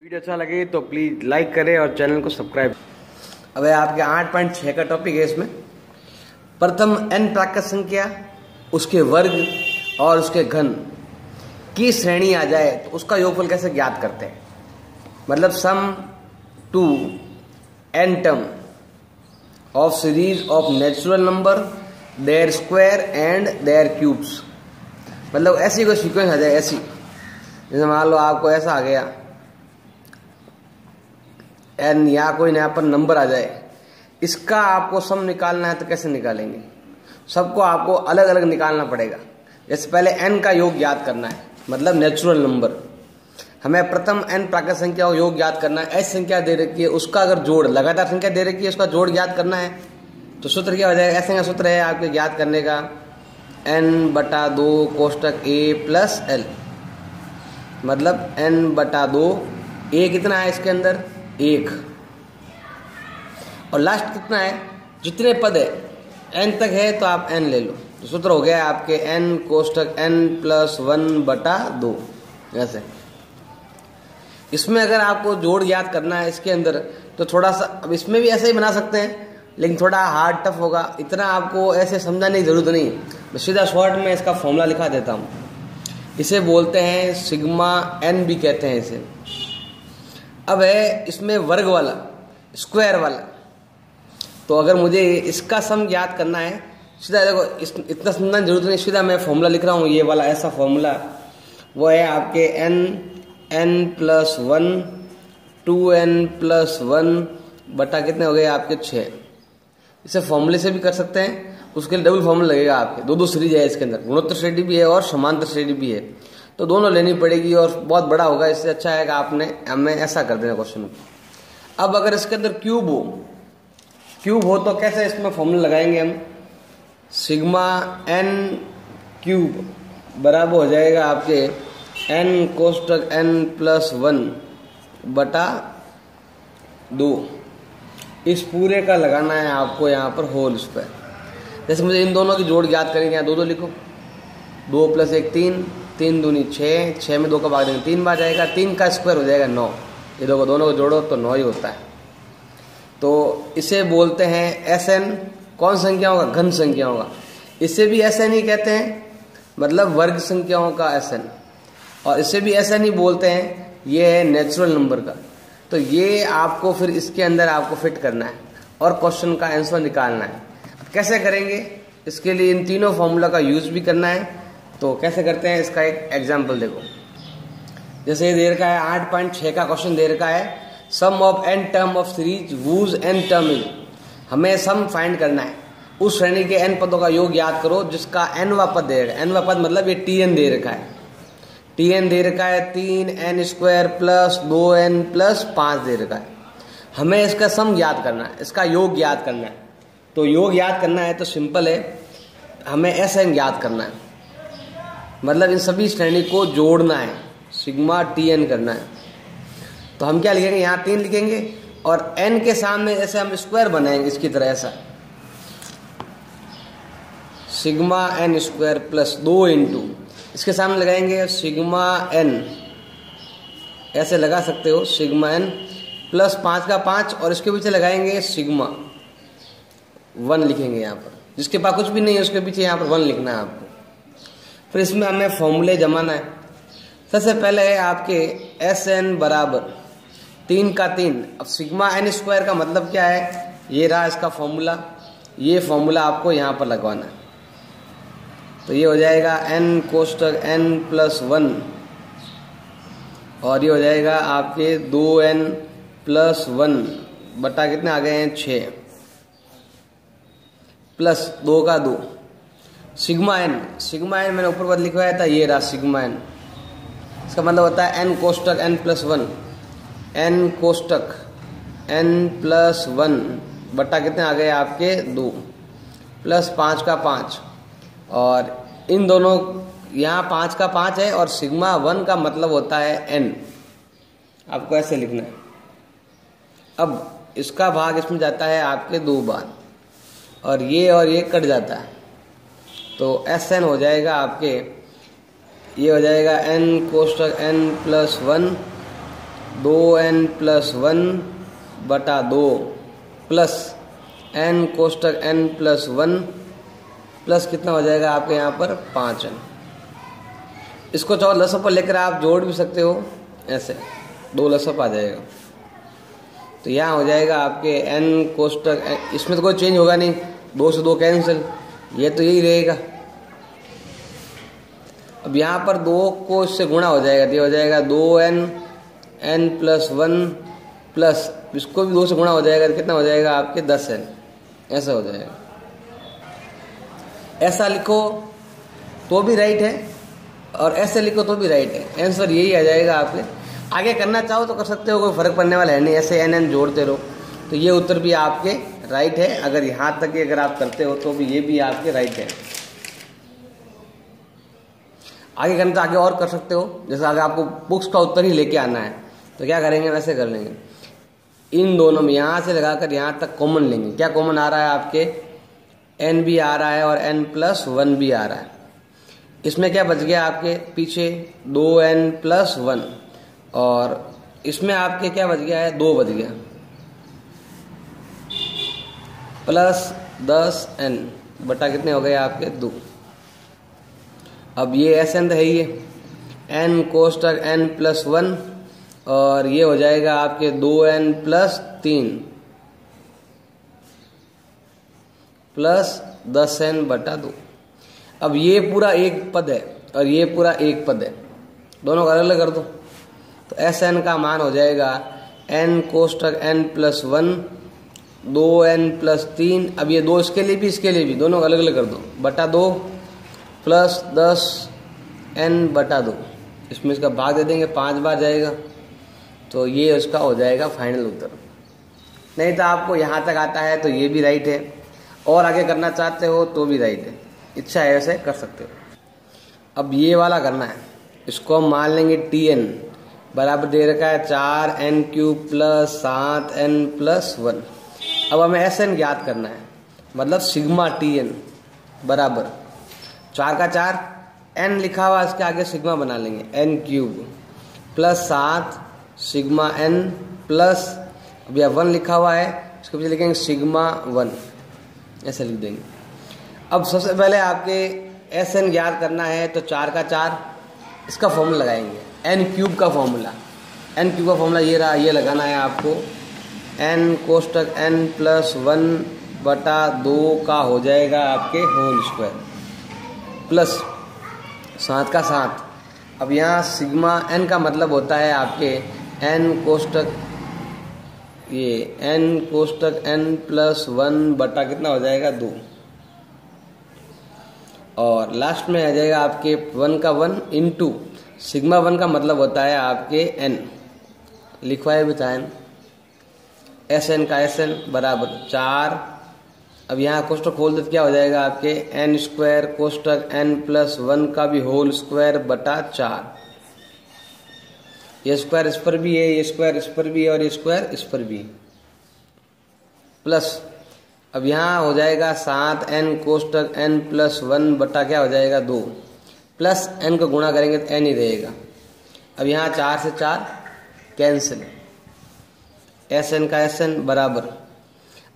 Video अच्छा लगे तो प्लीज लाइक करें और चैनल को सब्सक्राइब। अब आपके 8.6 का टॉपिक है। इसमें प्रथम n प्राकृत संख्या, उसके वर्ग और उसके घन की श्रेणी आ जाए तो उसका योगफल कैसे ज्ञात करते हैं। मतलब sum to n term of series of natural number, their square and their cubes. मतलब ऐसी कोई सीक्वेंस आ जाए, ऐसी जैसे मान लो आपको ऐसा आ गया n या कोई नया पर नंबर आ जाए, इसका आपको सम निकालना है तो कैसे निकालेंगे। सबको आपको अलग अलग निकालना पड़ेगा। जैसे पहले n का योग ज्ञात करना है, मतलब नेचुरल नंबर। हमें प्रथम n प्राकृत संख्या का योग ज्ञात करना है। ऐसी संख्या दे रखी है, उसका अगर जोड़, लगातार संख्या दे रखी है, उसका जोड़ ज्ञात करना है तो सूत्र क्या हो जाएगा। ऐसे का सूत्र है आपके ज्ञात करने का n/2 कोष्टक a प्लस l। मतलब n/2, a कितना है इसके अंदर 1, और लास्ट कितना है, जितने पद है n तक है तो आप n ले लो। तो सूत्र हो गया आपके n कोष्टक n प्लस 1/2। ऐसे इसमें अगर आपको जोड़ याद करना है इसके अंदर तो थोड़ा सा, अब इसमें भी ऐसे ही बना सकते हैं लेकिन थोड़ा हार्ड टफ होगा। इतना आपको ऐसे समझाने की जरूरत नहीं। मैं सीधा शॉर्ट में इसका फॉर्मूला लिखा देता हूँ। इसे बोलते हैं सिग्मा n भी कहते हैं इसे। अब है इसमें वर्ग वाला, स्क्वायर वाला। तो अगर मुझे इसका सम ज्ञात करना है, सीधा देखो इतना समझना जरूरत नहीं, सीधा मैं फॉर्मूला लिख रहा हूँ। ये वाला ऐसा फॉर्मूला वो है आपके n+1 2n+1 बटा कितने हो गए आपके 6। इसे फॉर्मूले से भी कर सकते हैं, उसके लिए डबल फॉर्मूला लगेगा आपके। दो श्रेणी है इसके अंदर, गुणोत्तर श्रेणी भी है और समांतर श्रेणी भी है, तो दोनों लेनी पड़ेगी और बहुत बड़ा होगा। इससे अच्छा है कि आपने हमें ऐसा कर देना क्वेश्चन को। अब अगर इसके अंदर क्यूब हो तो कैसे इसमें फॉर्मूला लगाएंगे हम। सिग्मा n क्यूब बराबर हो जाएगा आपके n कोष्टक n+1 बटा 2। इस पूरे का लगाना है आपको यहाँ पर होल स्क्वायर। जैसे मुझे इन दोनों की जोड़ ज्ञात करेंगे, यहाँ 2 लिखो, 2 + 1 3, 3 दूनी 6, 6 में 2 का भाग देंगे 3 बार जाएगा, 3 का स्क्वायर हो जाएगा 9। ये दोनों को जोड़ो तो 9 ही होता है। तो इसे बोलते हैं Sn। कौन संख्याओं का, घन संख्याओं का। इसे भी Sn ही कहते हैं, मतलब वर्ग संख्याओं का Sn। और इसे भी Sn ही बोलते हैं, ये है नेचुरल नंबर का। तो ये आपको फिर इसके अंदर आपको फिट करना है और क्वेश्चन का आंसर निकालना है। कैसे करेंगे, इसके लिए इन तीनों फॉर्मूला का यूज भी करना है। तो कैसे करते हैं, इसका एक एग्जांपल देखो। जैसे ये दे रखा है 8.6 का क्वेश्चन दे रखा है, sum of n term of series whose n term is. हमें सम फाइंड करना है, उस श्रेणी के n पदों का योग याद करो जिसका nवां पद दे रखा है। nवां पद मतलब ये tn दे रखा है। tn दे रखा है 3n² प्लस 2n प्लस 5 दे रखा है। हमें इसका सम याद करना है, इसका योग याद करना है। तो योग याद करना है तो सिंपल है, हमें Sn याद करना है। मतलब इन सभी श्रेणी को जोड़ना है, सिग्मा tn करना है। तो हम क्या लिखेंगे, यहाँ 3 लिखेंगे और n के सामने ऐसे हम स्क्वायर बनाएंगे इसकी तरह। ऐसा सिग्मा n² प्लस 2 इंटू, इसके सामने लगाएंगे सिग्मा n, ऐसे लगा सकते हो, सिग्मा n प्लस 5 का 5, और इसके पीछे लगाएंगे सिग्मा 1 लिखेंगे यहाँ पर। जिसके पास कुछ भी नहीं है उसके पीछे यहाँ पर 1 लिखना है आपको। फिर इसमें हमें फॉर्मूले जमाना है। सबसे पहले है आपके Sn बराबर 3 का 3। अब सिग्मा n² का मतलब क्या है, ये रहा इसका फॉर्मूला। ये फॉर्मूला आपको यहाँ पर लगवाना है। तो ये हो जाएगा n कोष्टक n+1 और ये हो जाएगा आपके 2n+1 बटा कितने आ गए हैं 6 प्लस 2 का 2। सिग्मा n मैंने ऊपर पर लिखवाया था, ये रहा सिग्मा n। इसका मतलब होता है n कोष्टक n+1, n कोष्टक n+1 बटा कितने आ गए आपके 2 प्लस 5 का 5। और इन दोनों, यहाँ 5 का 5 है और सिग्मा 1 का मतलब होता है n। आपको ऐसे लिखना है। अब इसका भाग इसमें जाता है आपके 2 बार और ये कट जाता है। तो Sn हो जाएगा आपके, ये हो जाएगा n कोष्टक n+1 2n+1/2 plus n कोष्टक n+1 plus कितना हो जाएगा आपके यहाँ पर 5n। इसको चाहो लसअप पर लेकर आप जोड़ भी सकते हो, ऐसे 2 लसअप आ जाएगा। तो यहाँ हो जाएगा आपके n कोष्टक, इसमें तो कोई चेंज होगा नहीं, 2 से 2 कैंसिल, ये तो यही रहेगा। अब यहाँ पर 2 को इससे गुणा हो जाएगा, तो ये हो जाएगा 2n n+1 प्लस इसको भी 2 से गुणा हो जाएगा, तो कितना हो जाएगा आपके 10n, ऐसा हो जाएगा। ऐसा लिखो तो भी राइट है और ऐसे लिखो तो भी राइट है, आंसर यही आ जाएगा। आपके आगे करना चाहो तो कर सकते हो, कोई फर्क पड़ने वाला है नहीं, ऐसे n जोड़ते रहो तो ये उत्तर भी आपके राइट है। अगर यहाँ तक अगर आप करते हो तो भी ये भी आपके राइट है। आगे करना तो आगे और कर सकते हो, जैसे अगर आपको बुक्स का उत्तर ही लेके आना है तो क्या करेंगे, वैसे कर लेंगे। इन दोनों में यहाँ से लगाकर यहाँ तक कॉमन लेंगे। क्या कॉमन आ रहा है आपके, n भी आ रहा है और n+1 भी आ रहा है। इसमें क्या बच गया आपके पीछे 2n+1 और इसमें आपके क्या बच गया है, 2 बच गया, प्लस 10n बटा कितने हो गए आपके 2। अब ये Sn है, ये n कोष्टक n+1 और ये हो जाएगा आपके 2n+3 प्लस 10n/2। अब ये पूरा एक पद है और ये पूरा एक पद है, दोनों को अलग अलग कर दो तो Sn का मान हो जाएगा n कोष्टक n+1 2n+3। अब ये 2 इसके लिए भी इसके लिए भी, दोनों को अलग अलग कर दो, बटा 2 प्लस 10n/2। इसमें इसका भाग दे देंगे, 5 बार जाएगा, तो ये उसका हो जाएगा फाइनल उत्तर। नहीं तो आपको यहाँ तक आता है तो ये भी राइट है, और आगे करना चाहते हो तो भी राइट है, इच्छा है ऐसे कर सकते हो। अब ये वाला करना है, इसको हम मान लेंगे Tn बराबर दे रखा है 4n³ प्लस 7n+1। अब हमें Sn ज्ञात करना है, मतलब सिग्मा Tn बराबर 4 का 4 n लिखा हुआ, इसके आगे सिग्मा बना लेंगे n³ plus 7 sigma n plus, अब यह 1 लिखा हुआ है, इसके पीछे लिखेंगे सिग्मा 1, ऐसे लिख देंगे। अब सबसे पहले आपके Sn ज्ञात करना है तो 4 का 4 इसका फॉर्मूला लगाएंगे, n³ का फॉर्मूला। n³ का फॉर्मूला ये रहा, ये लगाना है आपको, n कोष्टक n+1/2 का हो जाएगा आपके होल स्क्वायर प्लस 7 का 7। अब यहाँ सिग्मा n का मतलब होता है आपके n कोष्टक n+1 बटा कितना हो जाएगा 2, और लास्ट में आ जाएगा आपके 1 का 1 इंटू सिग्मा 1 का मतलब होता है आपके n, लिखवाए भी था n, Sn का Sn बराबर 4। अब यहाँ कोष्टक खोल देते क्या हो जाएगा आपके n² कोष्टक n+1 का भी होल स्क्वायर बटा 4। ये स्क्वायर इस पर भी है, ये स्क्वायर इस पर भी है और ये स्क्वायर इस पर भी, प्लस अब यहाँ हो जाएगा 7n कोष्टक n+1 बटा क्या हो जाएगा 2, प्लस n को गुणा करेंगे तो n ही रहेगा। अब यहाँ 4 से 4 कैंसिल, Sn का Sn बराबर,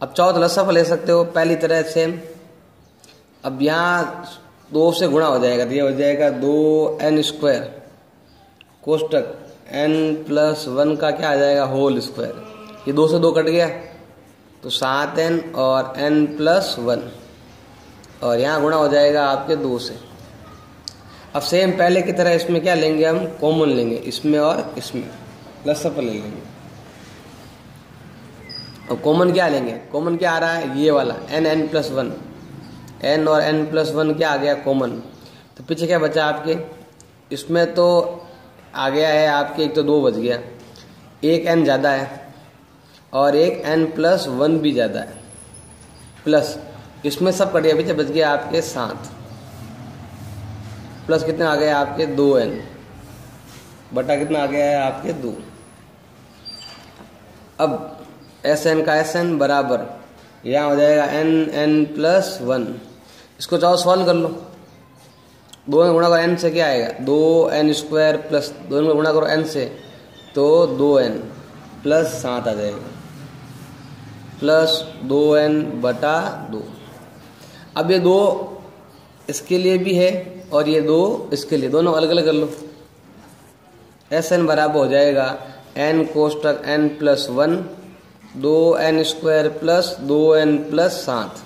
अब चाहो तो लसअप ले सकते हो पहली तरह से। अब यहाँ 2 से गुणा हो जाएगा तो ये हो जाएगा 2n² कोष्टक n+1 का क्या आ जाएगा होल स्क्वायर, ये 2 से 2 कट गया तो 7n और n+1, और यहाँ गुणा हो जाएगा आपके 2 से। अब सेम पहले की तरह इसमें क्या लेंगे, हम कॉमन लेंगे, इसमें और इसमें लसअप ले लेंगे। अब कॉमन क्या लेंगे, कॉमन क्या आ रहा है ये वाला n+1, n और n+1 क्या आ गया कॉमन, तो पीछे क्या बचा आपके, इसमें तो आ गया है आपके, एक तो 2 बच गया, एक n ज़्यादा है और एक n+1 भी ज़्यादा है, प्लस इसमें सब कट गया, पीछे बच गया आपके 7, प्लस कितने आ गए आपके 2n बटा कितना आ गया है आपके 2। अब Sn का Sn बराबर यहाँ हो जाएगा n+1, इसको चाहो सॉल्व कर लो, 2 में गुणा करो n से क्या आएगा 2n² प्लस 2 में गुणा करो n से तो 2n प्लस 7 आ जाएगा, प्लस 2n बटा 2। अब ये 2 इसके लिए भी है और ये 2 इसके लिए, दोनों अलग अलग कर लो। Sn बराबर हो जाएगा n कोष्टक n plus 1 2n square plus 2n plus 7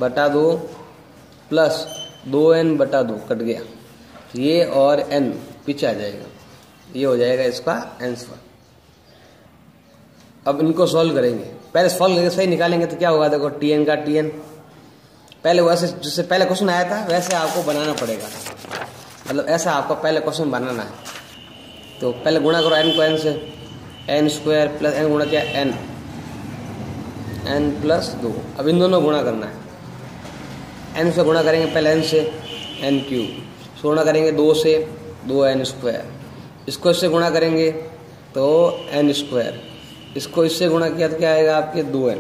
बटा 2 प्लस 2n बटा 2 कट गया, ये और n पीछे आ जाएगा, ये हो जाएगा इसका आंसर। अब इनको सॉल्व करेंगे, पहले सॉल्व करके सही निकालेंगे तो क्या होगा, देखो tn का tn पहले वैसे जिससे पहले क्वेश्चन आया था वैसे आपको बनाना पड़ेगा, मतलब ऐसा आपको पहले क्वेश्चन बनाना है। तो पहले गुणा करो n को n से, n स्क्वायर प्लस n गुणा क्या n, n प्लस 2। अब इन दोनों गुणा करना है, n से गुणा करेंगे पहले n से n क्यूब, गुणा करेंगे 2 से 2n स्क्वायर, इसको इससे गुणा करेंगे तो n स्क्वायर, इसको इससे गुणा किया तो क्या आएगा आपके 2n।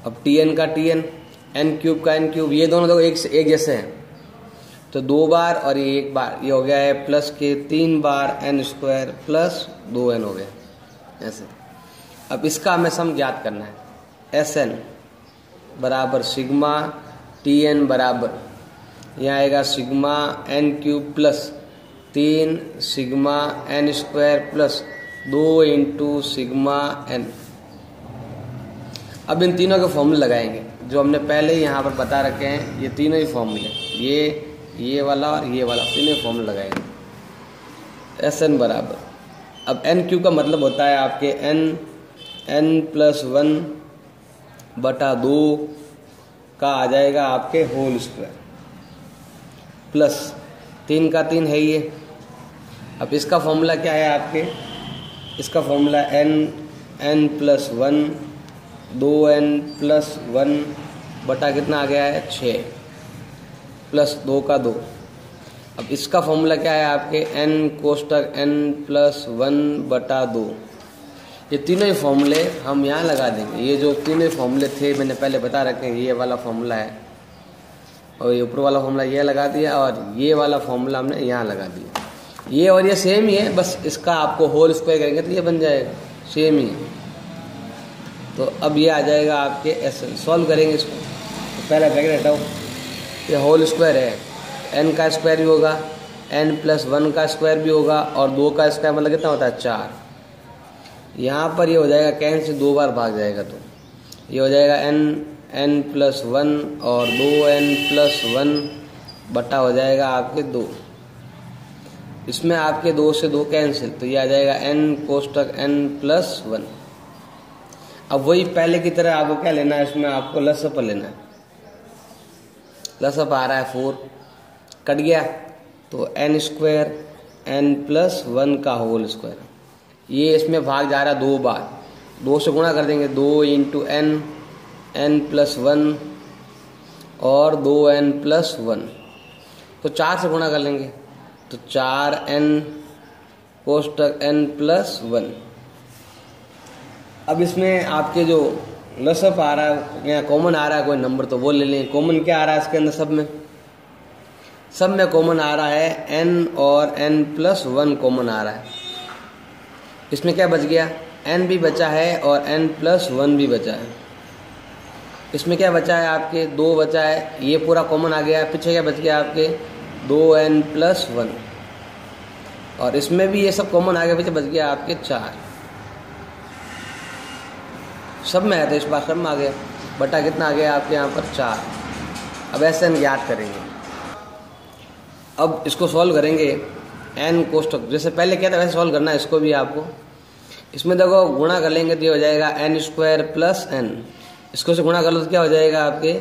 अब tn का tn, n क्यूब का n क्यूब, ये दोनों देखो एक जैसे हैं तो 2 बार और ये 1 बार, ये हो गया है प्लस के 3 बार n स्क्वायर प्लस 2n हो गया ऐसे। अब इसका हमें सम ज्ञात करना है, Sn बराबर सिग्मा tn बराबर, यहाँ आएगा sigma n cube plus 3 sigma n square plus 2 into sigma n। अब इन तीनों के फॉर्मूले लगाएंगे जो हमने पहले ही यहाँ पर बता रखे हैं, ये तीनों ही फॉर्मूले, ये वाला और ये वाला, तीनों फॉर्मूले लगाएंगे। Sn बराबर, अब n क्यूब का मतलब होता है आपके n प्लस 1 बटा 2 का आ जाएगा आपके होल स्क्वायर, प्लस 3 का 3 है ये। अब इसका फॉर्मूला क्या है आपके, इसका formula n plus 1 2n plus 1 बटा कितना आ गया है 6 प्लस 2 का 2। अब इसका फॉर्मूला क्या है आपके n कोष्टक n प्लस 1 बटा 2। ये तीनों ही फॉर्मूले हम यहाँ लगा देंगे, ये जो तीनों फॉर्मूले थे मैंने पहले बता रखे हैं, ये वाला फॉर्मूला है और ये ऊपर वाला फॉर्मूला ये लगा दिया और ये वाला फॉर्मूला हमने यहाँ लगा दिया। ये और ये सेम ही है, बस इसका आपको होल स्क्वायर करेंगे तो ये बन जाएगा, सेम ही है। तो अब ये आ जाएगा आपके Sn, सॉल्व करेंगे इसको तो पहला ब्रैकेट हटाओ, ये होल स्क्वायर है, n का स्क्वायर भी होगा, n प्लस 1 का स्क्वायर भी होगा और 2 का स्क्वायर मतलब कितना होता है 4। यहाँ पर ये हो जाएगा कैन से 2 बार भाग जाएगा तो ये हो जाएगा n प्लस 1 और 2n प्लस 1 बटा हो जाएगा आपके 2। इसमें आपके 2 से 2 कैंसिल तो ये आ जाएगा n कोष्टक n प्लस 1। अब वही पहले की तरह आपको क्या लेना है, इसमें आपको लसअप लेना है, लसअप आ रहा है 4 कट गया तो n स्क्वायर n प्लस 1 का होल स्क्वायर, ये इसमें भाग जा रहा है 2 बार, 2 से गुणा कर देंगे 2 इंटू n प्लस 1 और 2n प्लस 1, तो 4 से गुणा कर लेंगे तो 4n कोष्टक n प्लस 1। अब इसमें आपके जो लसअप आ रहा है या कॉमन आ रहा है कोई नंबर तो वो ले लें। कॉमन क्या आ रहा है इसके अंदर, सब में कॉमन आ रहा है n और n प्लस 1 कॉमन आ रहा है। इसमें क्या बच गया, n भी बचा है और n प्लस 1 भी बचा है। इसमें क्या बचा है आपके 2 बचा है, ये पूरा कॉमन आ गया। पीछे क्या बच गया आपके 2n प्लस 1 और इसमें भी ये सब कॉमन आ गया, पीछे बच गया आपके 4। सब में है तो इस बार सब में आ गया, बटा कितना आ गया आपके यहाँ पर 4। अब ऐसे n ज्ञात करेंगे, अब इसको सॉल्व करेंगे n कोष्टक जैसे पहले क्या था वैसे सॉल्व करना है इसको भी आपको। इसमें देखो गुणा कर लेंगे तो ये हो जाएगा n स्क्वायर प्लस n, इसको से गुणा कर लो तो क्या हो जाएगा आपके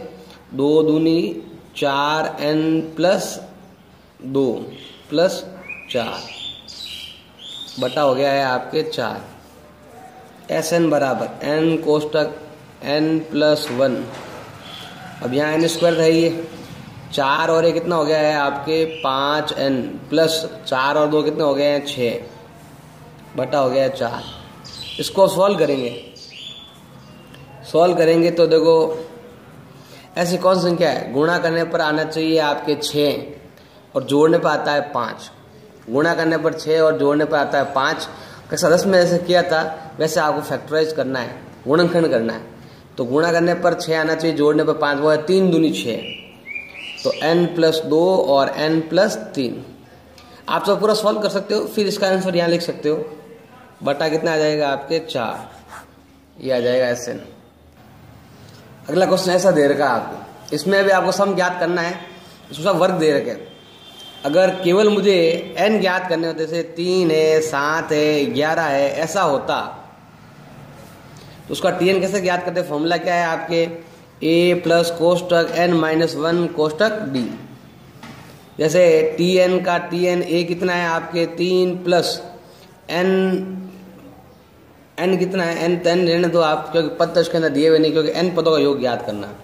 2 दूनी 4n प्लस 2 प्लस 4 बटा हो गया है आपके 4। Sn बराबर n कोष्टक n प्लस 1। अब यहाँ n स्क्वायर है ये 4 और ये कितना हो गया है आपके 5n प्लस 4 और 2 कितने हो गए हैं 6 बटा हो गया है 4। इसको सॉल्व करेंगे तो देखो ऐसी कौन सी संख्या है, गुणा करने पर आना चाहिए आपके 6 और जोड़ने पर आता है 5। गुणा करने पर 6 और जोड़ने पर आता है 5। कक्षा 10 में जैसे किया था वैसे आपको फैक्टराइज करना है, गुणनखंड करना है। तो गुणा करने पर 6 आना चाहिए, जोड़ने पर 5, वो है 3 दूनी 6। तो n+2 और n+3 आप सब पूरा सॉल्व कर सकते हो, फिर इसका आंसर यहाँ लिख सकते हो। बटा कितना आ जाएगा आपके 4, ये आ जाएगा SN। अगला क्वेश्चन ऐसा दे रखा है आपको, इसमें भी आपको सम ज्ञात करना है, इसमें सब वर्ग दे रखे। अगर केवल मुझे n ज्ञात करने होते, जैसे 3 है, 7 है, 11 है, ऐसा होता तो उसका Tn कैसे ज्ञात करते? फॉर्मूला क्या है आपके? a प्लस कोष्टक n-1 कोष्टक d। जैसे Tn का Tn a कितना है आपके 3 प्लस n कितना है? n 10 रहने दो आप, क्योंकि पद तो इसके अंदर दिए हुए नहीं, क्योंकि n पदों का योग ज्ञात करना है।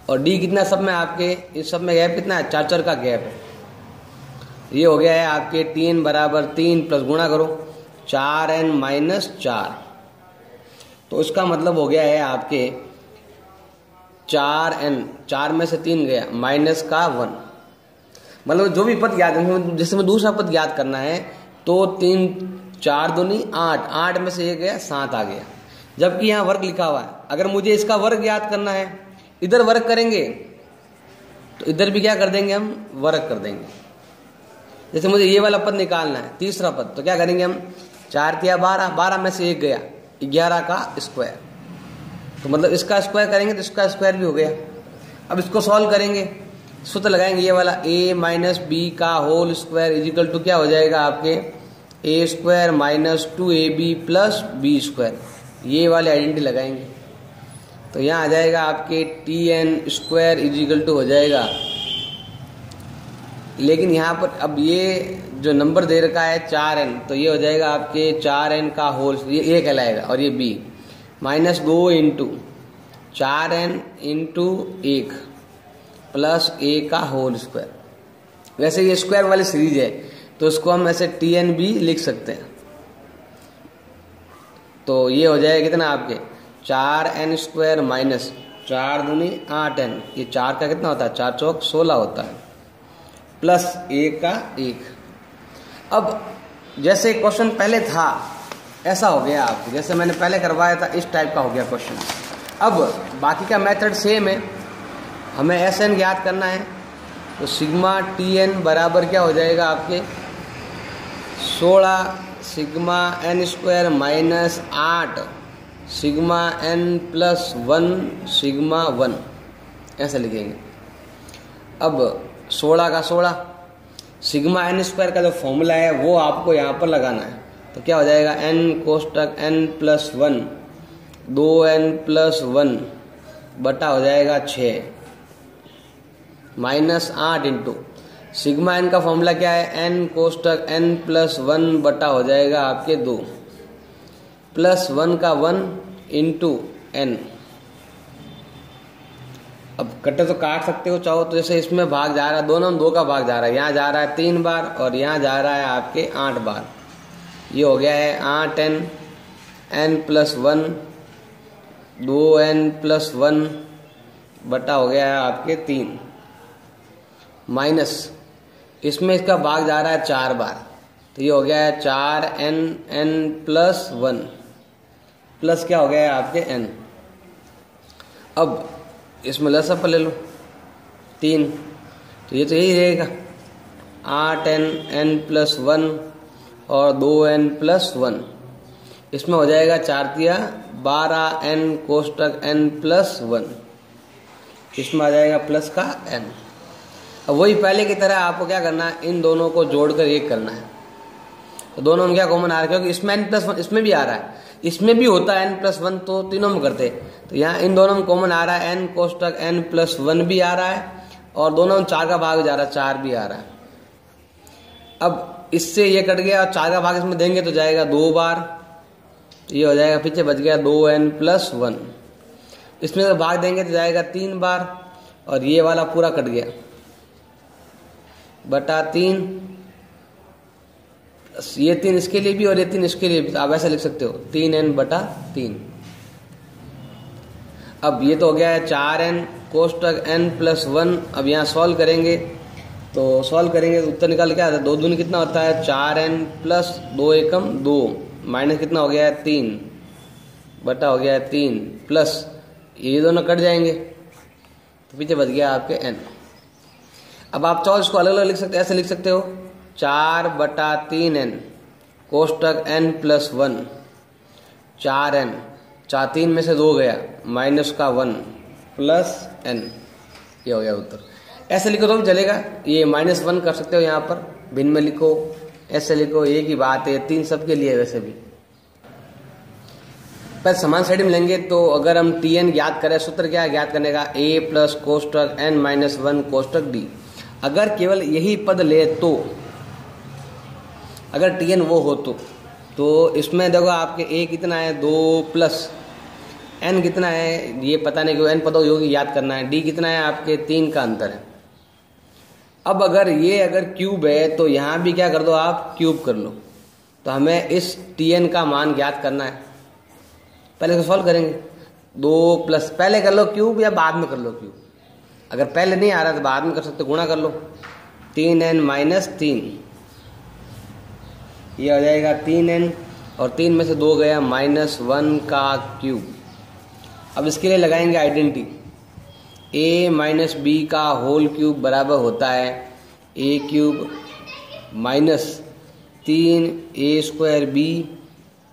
और d कितना सब में आपके, इस सब में गैप कितना है? 4 का गैप है। ये हो गया है आपके Tn बराबर 3 प्लस गुणा करो 4n-4, तो इसका मतलब हो गया है आपके 4n, 4 में से 3 गया माइनस का 1, मतलब जो भी पद याद है, जैसे में दूसरा पद याद करना है तो 3 4 दूनी 8, 8 में से 1 गया 7 आ गया। जबकि यहाँ वर्ग लिखा हुआ है, अगर मुझे इसका वर्ग याद करना है, इधर वर्ग करेंगे तो इधर भी क्या कर देंगे हम? वर्ग कर देंगे। जैसे मुझे ये वाला पद निकालना है, तीसरा पद, तो क्या करेंगे हम? 4 तिया 12, 12 में से 1 गया 11 का स्क्वायर, तो मतलब इसका स्क्वायर करेंगे तो इसका स्क्वायर भी हो गया। अब इसको सॉल्व करेंगे, सूत्र लगाएंगे, ये वाला a माइनस बी का होल स्क्वायर इजिकल टू क्या हो जाएगा आपके a square minus 2ab plus B square, ये वाले आइडेंटिटी लगाएंगे। तो यहाँ आ जाएगा आपके Tn स्क्वायर इजिकल टू हो जाएगा, लेकिन यहाँ पर अब ये जो नंबर दे रखा है 4n, तो ये हो जाएगा आपके 4n का होल, ये कहलाएगा, और ये b minus 2 into 4n into 1 plus a का होल स्क्वायर। वैसे ये स्क्वायर वाली सीरीज है तो इसको हम ऐसे Tn भी लिख सकते हैं। तो ये हो जाएगा कितना आपके 4n स्क्वायर माइनस 4 दूनी 8n, ये 4 का कितना होता है? 4 चौक 16 होता है, प्लस a का 1। अब जैसे क्वेश्चन पहले था ऐसा हो गया आपको, जैसे मैंने पहले करवाया था इस टाइप का हो गया क्वेश्चन। अब बाकी का मेथड सेम है, हमें Sn ज्ञात करना है, तो सिग्मा Tn बराबर क्या हो जाएगा आपके 16 sigma n square minus 8 sigma n plus 1 sigma 1, ऐसे लिखेंगे। अब 16 का 16, सिग्मा n स्क्वायर का जो फॉर्मूला है वो आपको यहाँ पर लगाना है, तो क्या हो जाएगा n कोष्टक n plus 1 2n plus 1 बटा हो जाएगा 6 माइनस 8 इंटू सिग्मा n का फॉर्मूला क्या है? n कोष्टक n प्लस 1 बटा हो जाएगा आपके 2 प्लस 1 का 1 इंटू n। अब कट्टे तो काट सकते हो चाहो तो, जैसे इसमें भाग जा रहा है, दोनों में 2 का भाग जा रहा है, यहाँ जा रहा है 3 बार और यहाँ जा रहा है आपके 8 बार। ये हो गया है 8n n plus 1 2n plus 1 बटा हो गया है आपके 3 माइनस इसमें इसका भाग जा रहा है 4 बार, तो ये हो गया है 4n n प्लस 1 प्लस क्या हो गया है आपके n। अब इसमें लसा पर ले लो 3, तो ये तो यही रहेगा 8n n प्लस 1 और 2n प्लस 1, इसमें हो जाएगा 4 तिया 12n कोष्टक n प्लस 1, इसमें आ जाएगा प्लस का n। अब वही पहले की तरह आपको क्या करना है, इन दोनों को जोड़कर एक करना है। तो दोनों में क्या कॉमन आ रहा है, क्योंकि इसमें n प्लस 1 इसमें भी आ रहा है, इसमें भी होता है n प्लस 1, तो तीनों में करते। तो यहाँ इन दोनों में कॉमन आ रहा है n कोष्टक n प्लस 1 भी आ रहा है, और दोनों में 4 का भाग जा रहा है, 4 भी आ रहा है। अब इससे ये कट गया और 4 का भाग इसमें देंगे तो जाएगा 2 बार, ये हो जाएगा पीछे बच गया 2n प्लस 1, इसमें तो भाग देंगे तो जाएगा 3 बार, और ये वाला पूरा कट गया बटा 3, ये 3 इसके लिए भी और ये 3 इसके लिए भी, तो आप ऐसा लिख सकते हो 3n बटा 3। अब ये तो हो गया है 4n कोष्टक n प्लस 1। अब यहाँ सॉल्व करेंगे तो सॉल्व करेंगे तो उत्तर निकाल क्या आता है, 2 दूनी कितना होता है 4n प्लस 2 एकम 2 माइनस कितना हो गया है 3 बटा हो गया है 3 प्लस ये दोनों कट जाएंगे तो पीछे बच गया आपके n। अब आप चाहो इसको अलग अलग लिख सकते, ऐसे लिख सकते हो 4 बटा 3n कोष्टक n प्लस 1 4n 3 में से 2 गया माइनस का 1 प्लस n, ये हो गया उत्तर। ऐसे लिखो तो भी चलेगा, ये -1 कर सकते हो, यहाँ पर भिन्न में लिखो, ऐसे लिखो, एक ही बात है, 3 सबके लिए वैसे भी। पर समान श्रेणी में लेंगे तो अगर हम Tn ज्ञात करें, सूत्र क्या है ज्ञात करने का, a प्लस कोष्टक n माइनस 1 कोष्टक d। अगर केवल यही पद ले तो, अगर Tn वो हो तो इसमें देखो आपके a कितना है 2 प्लस n कितना है ये पता नहीं क्यों, n पता होगी याद करना है, d कितना है आपके 3 का अंतर है। अब अगर ये अगर क्यूब है तो यहाँ भी क्या कर दो आप क्यूब कर लो, तो हमें इस Tn का मान ज्ञात करना है। पहले तो सॉल्व करेंगे 2 प्लस, पहले कर लो क्यूब या बाद में कर लो क्यूब, अगर पहले नहीं आ रहा तो बाद में कर सकते, गुणा कर लो 3n माइनस 3, ये हो जाएगा 3n और 3 में से 2 गया -1 का क्यूब। अब इसके लिए लगाएंगे आइडेंटिटी, a माइनस बी का होल क्यूब बराबर होता है a cube minus 3a square b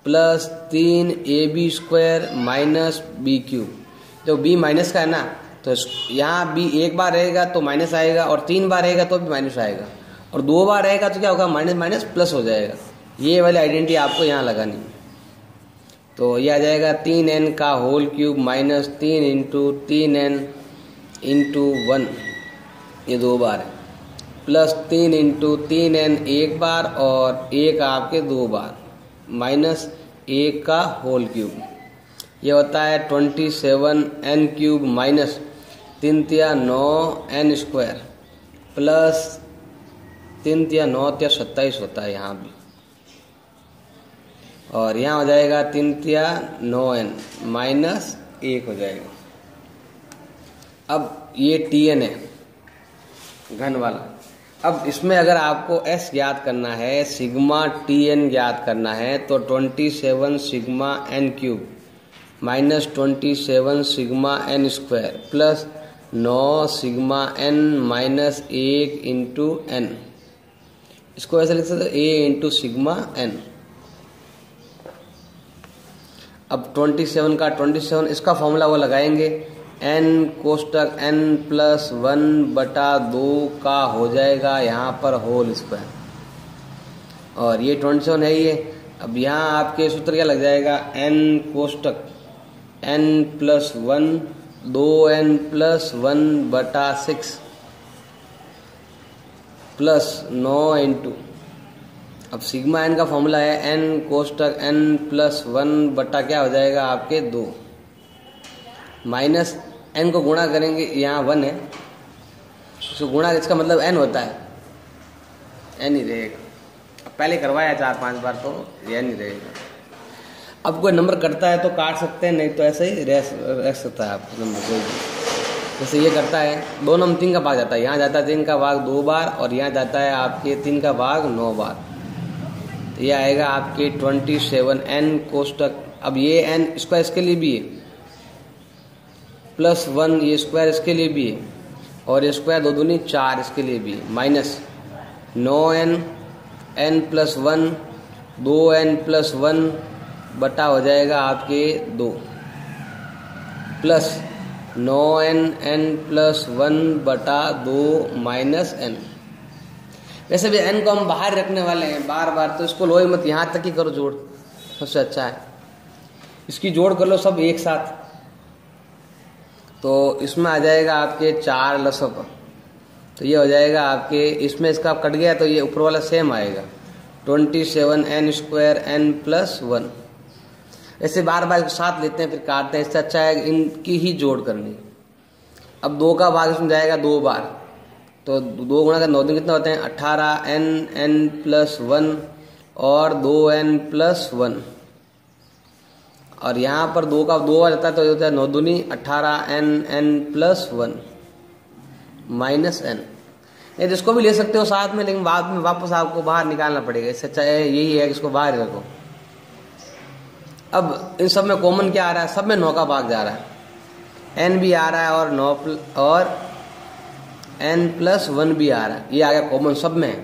plus 3ab square minus b cube. जो b माइनस का है ना, तो यहाँ b एक बार रहेगा तो माइनस आएगा, और 3 बार रहेगा तो भी माइनस आएगा, और 2 बार रहेगा तो क्या होगा माइनस माइनस प्लस हो जाएगा। ये वाली आइडेंटिटी आपको यहाँ लगानी है। तो यह आ जाएगा 3n का whole cube minus 3 into 3n into 1, ये 2 बार है, प्लस 3 इंटू 3n एक बार और 1 आपके 2 बार, माइनस 1 का होल क्यूब, ये होता है 27n क्यूब माइनस 3 तिया 9n स्क्वायर प्लस 3 तिया 9 तिया 27 होता है यहाँ भी, और यहाँ हो जाएगा 3 तिया 9n माइनस 1 हो जाएगा। अब ये Tn है घन वाला। अब इसमें अगर आपको S ज्ञात करना है, सिग्मा Tn ज्ञात करना है, तो 27 sigma n cube minus 27 sigma n square plus 9 sigma n minus 1 into n, इसको ऐसे लिख सकते a इंटू सिग्मा n। अब 27 का 27, इसका फॉर्मूला वो लगाएंगे, n कोष्टक n प्लस 1 बटा 2 का हो जाएगा यहाँ पर होल स्क्वायर, और ये 27 है ये। अब यहाँ आपके सूत्र क्या लग जाएगा, n कोष्टक n plus 1 2n plus 1 बटा 6 प्लस 9 इंटू, अब सिग्मा n का फॉर्मूला है n कोष्टक n प्लस 1 बटा क्या हो जाएगा आपके 2, माइनस n को गुणा करेंगे, यहाँ 1 है, उसको गुणा, इसका मतलब n होता है, n ही रहेगा। पहले करवाया 4-5 बार तो n ही रहेगा। अब कोई नंबर कटता है तो काट सकते हैं, नहीं तो ऐसे ही रह सकता है आपका नंबर कोई भी। जैसे ये करता है 2 नंबर 3 का भाग जाता है, यहाँ जाता है 3 का भाग 2 बार, और यहाँ जाता है आपके 3 का भाग 9 बार, तो ये आएगा आपके 27n कोष्टक। अब ये n स्क्वायर इसके लिए भी है, प्लस 1 ये स्क्वायर इसके लिए भी है, और ये स्क्वायर 2 दूनी 4 इसके लिए भी है, minus 9n n plus 1 2n plus 1 बटा हो जाएगा आपके 2 प्लस 9n n प्लस 1 बटा 2 माइनस n। वैसे भी n को हम बाहर रखने वाले हैं बार बार, तो इसको लो ही मत, यहाँ तक ही करो जोड़, सबसे अच्छा है। इसकी जोड़ कर लो सब एक साथ, तो इसमें आ जाएगा आपके 4 लसक, तो ये हो जाएगा आपके, इसमें इसका कट गया तो ये ऊपर वाला सेम आएगा 27n स्क्वायर n प्लस 1। ऐसे बार बार साथ लेते हैं फिर काटते हैं, इससे अच्छा है इनकी ही जोड़ करनी। अब 2 का भाग इसमें जाएगा 2 बार, तो 2 गुणा का 9 दिन कितना होते हैं 18n n प्लस 1 और 2n प्लस 1, और यहाँ पर 2 का 2 आ जाता है तो ये होता है 9 दूनी 18n n plus 1 minus n। नहीं तो इसको भी ले सकते हो साथ में, लेकिन बाद में वापस आपको बाहर निकालना पड़ेगा। इससे अच्छा यही है कि इसको बाहर रखो। अब इन सब में कॉमन क्या आ रहा है, सब में 9 का भाग जा रहा है, n भी आ रहा है और 9 और n+1 भी आ रहा है, ये आ गया कॉमन सब में।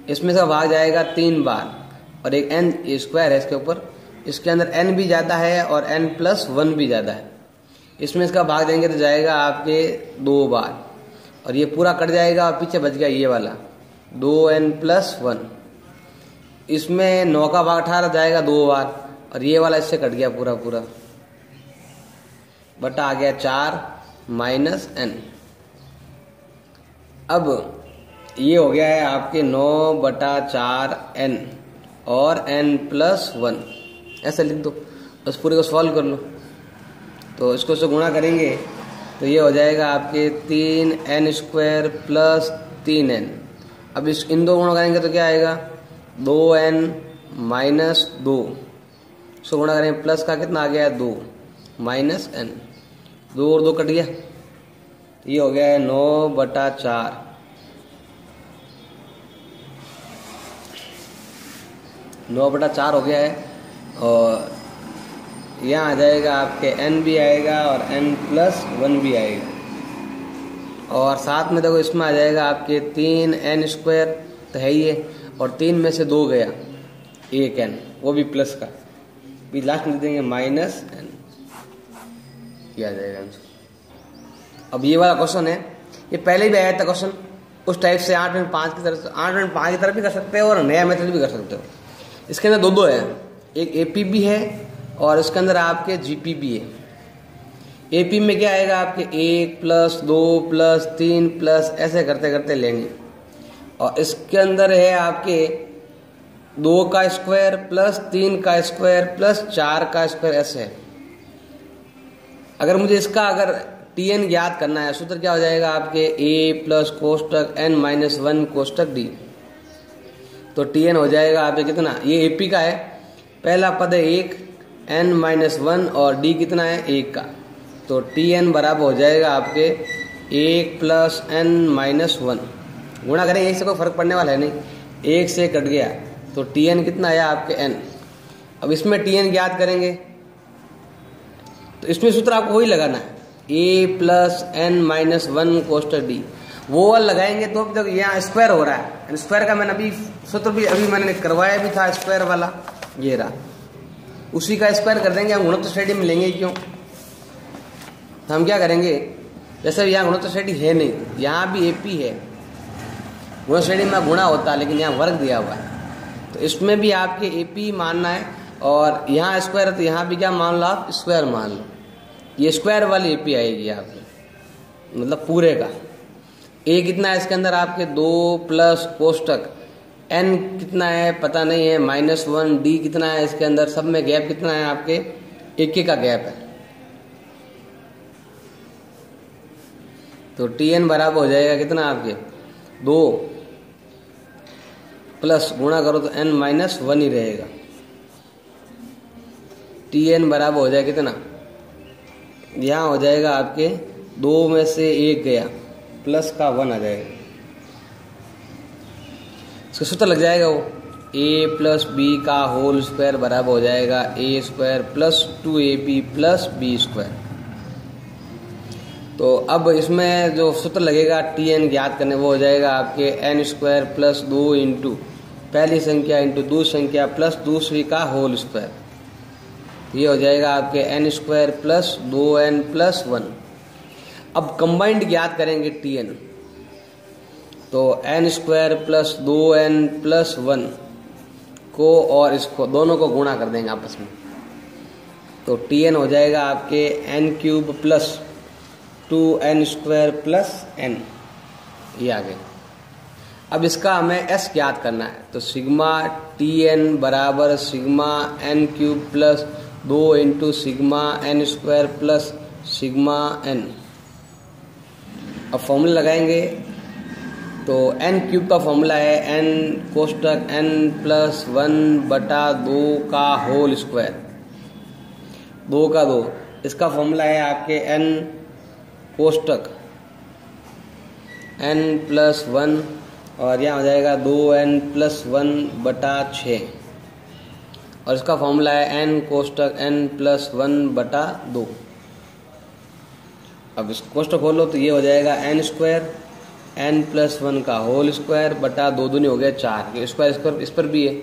इसमें से भाग जाएगा 3 बार और एक n स्क्वायर है इसके ऊपर, इसके अंदर n भी ज़्यादा है और n+1 भी ज़्यादा है। इसमें इसका भाग देंगे तो जाएगा आपके 2 बार और ये पूरा कट जाएगा और पीछे बच गया ये वाला 2n+1। इसमें 9 का भाग 18 जाएगा 2 बार और ये वाला इससे कट गया पूरा पूरा, बटा आ गया 4 - n। अब ये हो गया है आपके 9/4n और n+1, ऐसे लिख दो। उस पूरे को सॉल्व कर लो तो इसको से गुणा करेंगे तो ये हो जाएगा आपके 3n² + 3n। अब इन दो गुणा करेंगे तो क्या आएगा 2n - 2, इसको गुणा करेंगे प्लस का कितना आ गया 2 - n, 2 और 2 कट गया, ये हो गया है 9/4। 9/4 हो गया है और यहाँ आ जाएगा आपके n भी आएगा और n+1 भी आएगा और साथ में देखो इसमें आ जाएगा आपके 3n² तो है ही है और 3 में से 2 गया 1n, वो भी प्लस का, भी लास्ट में देंगे -n, ये आ जाएगा आंसर। अब ये वाला क्वेश्चन है, ये पहले भी आया था क्वेश्चन उस टाइप से 8.5 की तरफ, 8.5 की तरफ भी कर सकते हो और नया मेथड भी कर सकते हो। इसके अंदर दो है, एक एपी भी है और इसके अंदर आपके जीपी भी है। एपी में क्या आएगा आपके 1+2+3+ ऐसे करते करते लेंगे और इसके अंदर है आपके 2 का स्क्वायर + 3 का स्क्वायर + 4 का स्क्वायर ऐसे है। अगर मुझे इसका अगर tn ज्ञात करना है सूत्र क्या हो जाएगा आपके a + कोष्टक n-1 कोष्टक d, तो tn हो जाएगा आपके कितना, ये एपी का है, पहला पद है 1 n-1 और d कितना है 1 का, तो tn बराबर हो जाएगा आपके 1 + n-1। गुणा करेंगे एक से कोई फर्क पड़ने वाला है नहीं, 1 से कट गया तो tn कितना आया आपके n। अब इसमें tn ज्ञात करेंगे तो इसमें सूत्र आपको वही लगाना है a + n-1 कोष्टक d, वो वाला लगाएंगे तो अब तक यहाँ स्क्वायर हो रहा है, स्क्वायर का मैंने अभी सूत्र भी अभी मैंने करवाया भी था, स्क्वायर वाला ये रहा, उसी का स्क्वायर कर देंगे। हम गुणोत्तर श्रेणी में लेंगे क्यों, तो हम क्या करेंगे, जैसे यहाँ गुणोत्तर श्रेणी है नहीं, यहाँ भी एपी है, गुणोत्तर श्रेणी में गुणा होता है लेकिन यहाँ वर्ग दिया हुआ है, तो इसमें भी आपके एपी मानना है और यहाँ स्क्वायर है तो यहाँ भी क्या मान लो आप स्क्वायर मान लो, ये स्क्वायर वाली एपी आएगी आपकी, मतलब पूरे का। ए कितना है इसके अंदर आपके 2 + कोष्टक n कितना है पता नहीं है -1, d कितना है इसके अंदर, सब में गैप कितना है आपके 1 का गैप है, तो tn बराबर हो जाएगा कितना आपके 2 प्लस गुणा करो तो n-1 ही रहेगा, tn बराबर हो जाएगा कितना, यहाँ हो जाएगा आपके 2 में से 1 गया प्लस का 1 आ जाएगा, इसका सूत्र लग जाएगा वो a + b का होल स्क्वायर बराबर हो जाएगा a² + 2ab + b²। तो अब इसमें जो सूत्र लगेगा tn ज्ञात करने वो हो जाएगा आपके n² + 2 इंटू पहली संख्या इंटू दूसरी संख्या प्लस दूसरी का होल स्क्वायर, ये हो जाएगा आपके n² + 2n + 1। अब कंबाइंड ज्ञात करेंगे tn, तो n² + 2n + 1 को और इसको दोनों को गुणा कर देंगे आपस में, तो tn हो जाएगा आपके n³ + 2n² + n, ये आ गए। अब इसका हमें s ज्ञात करना है, तो सिग्मा tn बराबर sigma n³ + 2 into sigma n² + sigma n। अब फॉर्मूला लगाएंगे तो n³ का फॉर्मूला है n कोष्टक n+1/2 का होल स्क्वायर, 2 का 2, इसका फॉर्मूला है आपके n कोष्टक n+1 और यहाँ हो जाएगा 2n+1/6 और इसका फॉर्मूला है n कोष्टक n+1/2। अब इस कोष्टक खोलो तो ये हो जाएगा n² n+1 का होल स्क्वायर बटा 2 दूनी हो गया 4, ये स्क्वायर इस पर भी है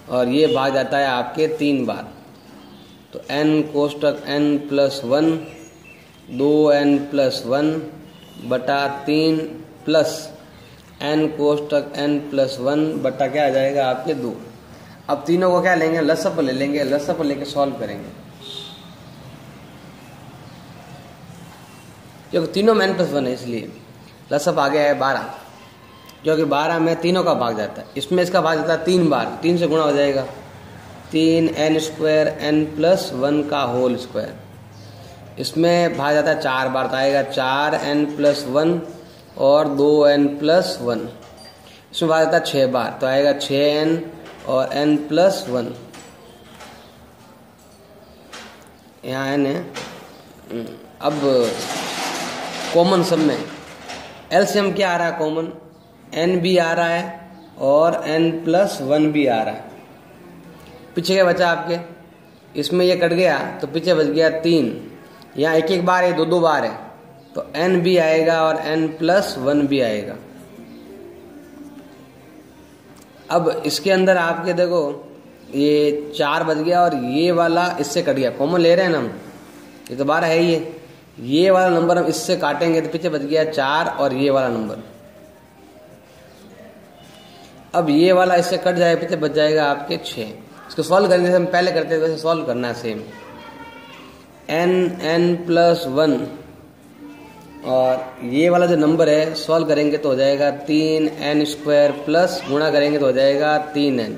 और ये भाग जाता है आपके 3 बार। तो n कोष्टक n+1 2n+1/3 plus n कोष्टक n+1 बटा क्या आ जाएगा आपके 2। अब तीनों को क्या लेंगे, लसअप ले लेंगे, लसअप लेके सॉल्व करेंगे क्योंकि तीनों में n+1 है इसलिए लसअप आ गया है 12, क्योंकि 12 में तीनों का भाग जाता है। इसमें इसका भाग जाता है 3 बार, 3 से गुणा हो जाएगा 3n² n+1 का होल स्क्वायर। इसमें भाग जाता है 4 बार, तो आएगा 4n+1 और 2n+1। इसमें भाग जाता है 6 बार, तो आएगा 6n और n+1। यहाँ n है। अब कॉमन सब में एलसीएम क्या आ रहा है, कॉमन n भी आ रहा है और n+1 भी आ रहा है। पीछे क्या बचा आपके, इसमें ये कट गया तो पीछे बच गया 3, यहाँ एक बार है, 2 बार है, तो n भी आएगा और n+1 भी आएगा। अब इसके अंदर आपके देखो ये 4 बच गया और ये वाला इससे कट गया, कॉमन ले रहे हैं ना हम, ये तो 12 है ही, ये वाला नंबर हम इससे काटेंगे तो पीछे बच गया 4 और ये वाला नंबर। अब ये वाला इससे कट जाएगा, पीछे बच जाएगा आपके 6। इसको सॉल्व करने से हम पहले करते थे वैसे सॉल्व करना है सेम। n+1 और ये वाला जो नंबर है सॉल्व करेंगे तो हो जाएगा 3n² प्लस गुणा करेंगे तो हो जाएगा 3n।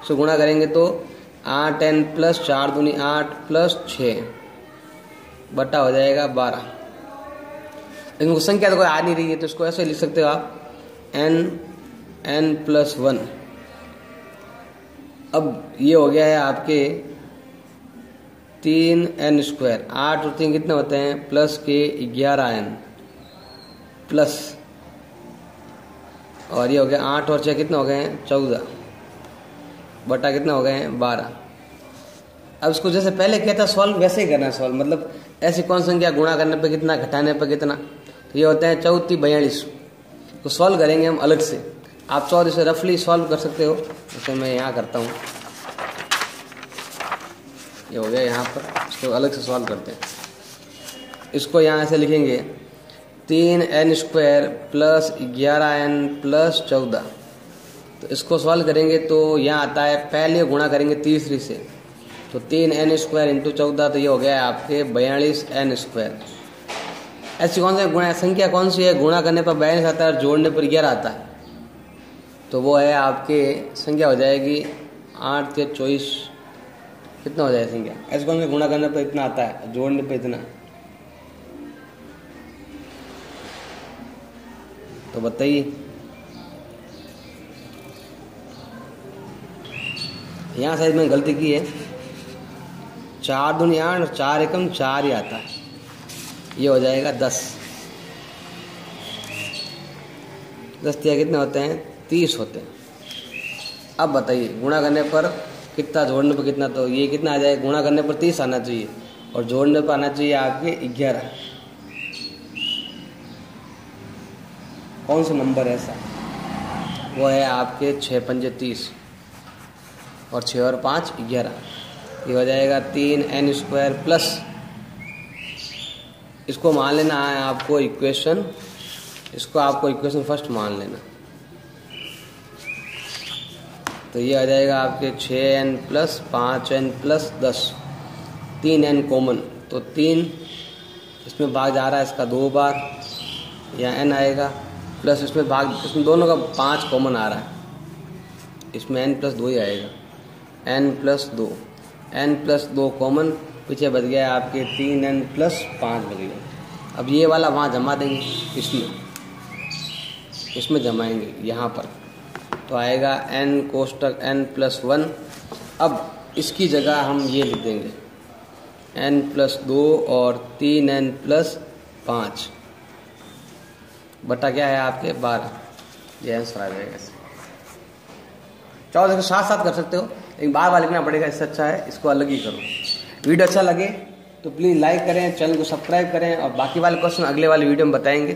इसको गुणा करेंगे तो 8n प्लस 4 दूनी 8 प्लस 6 बटा हो जाएगा 12। इनको संख्या तो कोई आ नहीं रही है तो इसको ऐसे लिख सकते हो आप n+1। अब ये हो गया है आपके 3n², 8 और 3 कितने होते हैं प्लस के 11n प्लस, और ये हो गया 8 और 6 कितने हो गए हैं 14 बटा कितने हो गए हैं 12। अब इसको जैसे पहले किया था सॉल्व वैसे ही करना है सॉल्व, मतलब ऐसी कौन संख्या गुणा करने पे कितना घटाने पे कितना, तो ये होते हैं 4 42। तो सॉल्व करेंगे हम अलग से, आप 14 से रफली सॉल्व कर सकते हो, जैसे मैं यहाँ करता हूँ, ये हो गया यहाँ पर, इसको अलग से सॉल्व करते हैं। इसको यहाँ से लिखेंगे 3n² प्लस 11n प्लस 14। तो इसको सॉल्व करेंगे तो यहाँ आता है पहले गुणा करेंगे तीसरी से, तो 3n² इंटू 14 तो ये हो गया है आपके 42n²। ऐसी कौन सी गुणा संख्या कौन सी है गुणा करने पर 42 आता है और जोड़ने पर 11 आता है, तो वो है आपके संख्या हो जाएगी 8 के 24, कितना हो जाएगा संख्या। ऐसे कौन सा गुणा करने पर इतना आता है जोड़ने पर इतना, तो बताइए। यहाँ शायद मैंने गलती की है, 4 दूनी 8 और 4 एकम 4 ही आता है, ये हो जाएगा 10। 10 तिया कितने होते हैं 30 होते हैं। अब बताइए गुणा करने पर कितना जोड़ने पर कितना, तो ये कितना आ जाएगा, गुणा करने पर 30 आना चाहिए और जोड़ने पर आना चाहिए आपके 11। कौन सा नंबर है ऐसा, वो है आपके 6 पंजे 30 और 6 और 5 11। ये हो जाएगा 3n² प्लस, इसको मान लेना है आपको इक्वेशन, इसको आपको इक्वेशन फर्स्ट मान लेना। तो ये आ जाएगा आपके 6n plus 5n plus 10, 3n common, तो 3 इसमें भाग जा रहा है इसका 2 बार, यहाँ n आएगा प्लस इसमें भाग, इसमें दोनों का 5 कॉमन आ रहा है, इसमें n प्लस 2 ही आएगा, n plus 2, n plus 2 common, पीछे बच गया आपके 3n प्लस 5 बच गया। अब ये वाला वहाँ जमा देंगे, इसमें जमाएंगे यहाँ पर, तो आएगा n कोष्टक n+1। अब इसकी जगह हम ये लिख देंगे n+2 और 3n प्लस 5, बटा क्या है आपके 12, ये आंसर आ जाएगा। 14 के साथ साथ कर सकते हो, लेकिन बार बार लिखना पड़ेगा, इससे अच्छा है इसको अलग ही करो। वीडियो अच्छा लगे तो प्लीज़ लाइक करें, चैनल को सब्सक्राइब करें, और बाकी वाले क्वेश्चन अगले वाले वीडियो में बताएंगे।